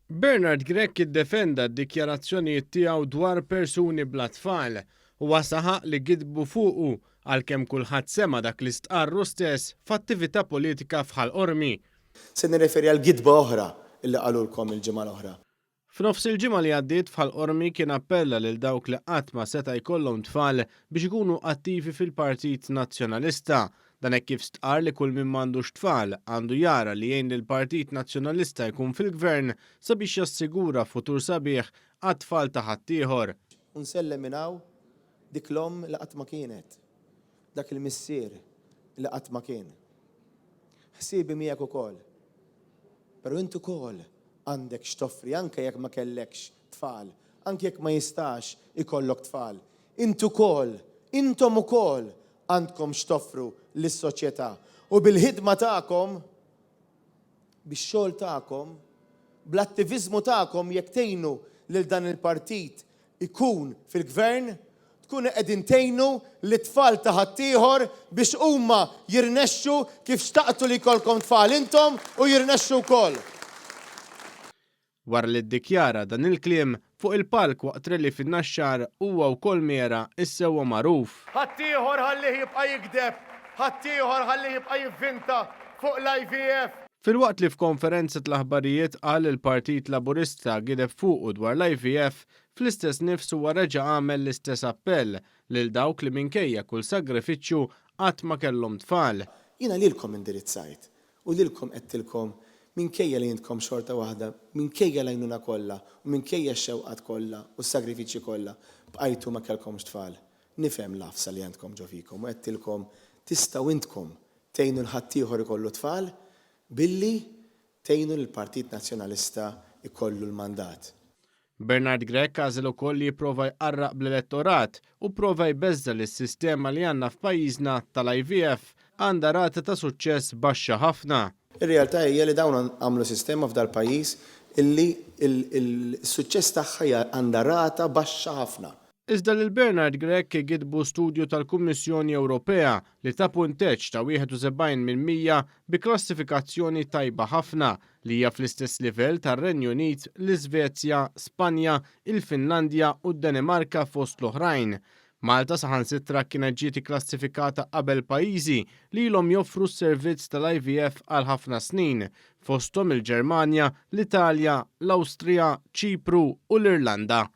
Bernard Grech iddefenda d-dikjarazzjonijiet tiegħu dwar persuni bla tfal u saħaq li gidbu fuqu għalkemm kulħadd sema dak li stqarru stess f'attività politika fħal Qormi. Se nirreferi għal gidba oħra illi qalulkom il-ġimgħa l-oħra. F'nofs il-ġimgħa li għaddiet fħal Qormi kien appella lil dawk li qatt ma seta' jkollhom tfal biex ikunu attivi fil-Partit Nazzjonalista. Dan hekk kif stqar li kull min m'għandux tfal għandu jara li jgħin li l-Partit Nazzjonalista jkun fil-Gvern sabiex jassigura futur sabiħ għat-tfal ta' ħaddieħor. Unsellem minn hawn dik l-omm li qatt ma kienet, dak il-missier li qatt ma kien. Ħsiebi miegħek ukoll. Però intu ukoll għandek x'toffri anke jekk ma kellekx tfal, anke jekk ma jistax ikollok tfal. Intu ukoll, intom ukoll għandkom x'toffru lis-soċjetà u bil-ħidma tagħkom, bix-xogħol tagħkom, bl-attiviżmu tagħkom jekk tgħinu lil dan il-partit ikun fil-gvern, tkunu qegħdin tgħinu lit-tfal ta' ħaddieħor biex huma jirnexxu kif xtaqtu li jkollkom tfal intom u jirnexxu wkoll. Wara li ddikjara dan il-kliem fuq il-palk waqt rally fin-Naxxar huwa wkoll miera issewwa magħruf. Ħaddieħor ħallih jibqa' jikdeb, ħaddieħor ħallih jibqa' jivvinta fuq l-IVF. Filwaqt li f'konferenza tal-aħbarijiet qal il-Partit Laburista gideb fuqu dwar l-IVF, fl-istess nifs huwa reġa' għamel l-istess appell lil dawk li minkejja kull sagrifiċċju qatt ma kellhom tfal. Jiena lilkom indirizzajt u lilkom qedtilkom minkejja li jintkom xorta waħda, minkejja l-għajnuna kollha u minkejja x-xewqat kollha u s-sagrifiċċji kollha bqajtu ma kellkomx tfal. Nifhem l-afsa li għandkom ġo fikom u qedtilkom tistgħu intkom tgħinu l-ħaddieħor ikollu tfal billi tgħinu l-Partit Nazzjonalista ikollu l-mandat. Bernard Grech għażel ukoll li jipprova jqarraq bl-elettorat u prova jbeżża li s-sistema li għandna f'pajjiżna tal-IVF għandha rata ta' suċċess baxxa ħafna. Ir-realtà hija li dawn għamlu sistema f'dal pajjiż illi il-suċċess tagħha għandha rata baxxa ħafna. Iżda lil Bernard Grech gidbu studju tal-Kummissjoni Ewropea li ta' punteġġ ta' 71% bi klassifikazzjoni tajba ħafna li hija fl-istess livell tar-Renju Unit, l-Iżvezja, Spanja, il-Finlandja u d-Danimarka fost l-oħrajn. Malta saħansitra kienet ġiet klassifikata qabel pajjiżi li ilhom joffru s-servizz tal-IVF għal ħafna snin, fosthom il-Ġermanja, l-Italja, l-Awstrija, Ċipru u l-Irlanda.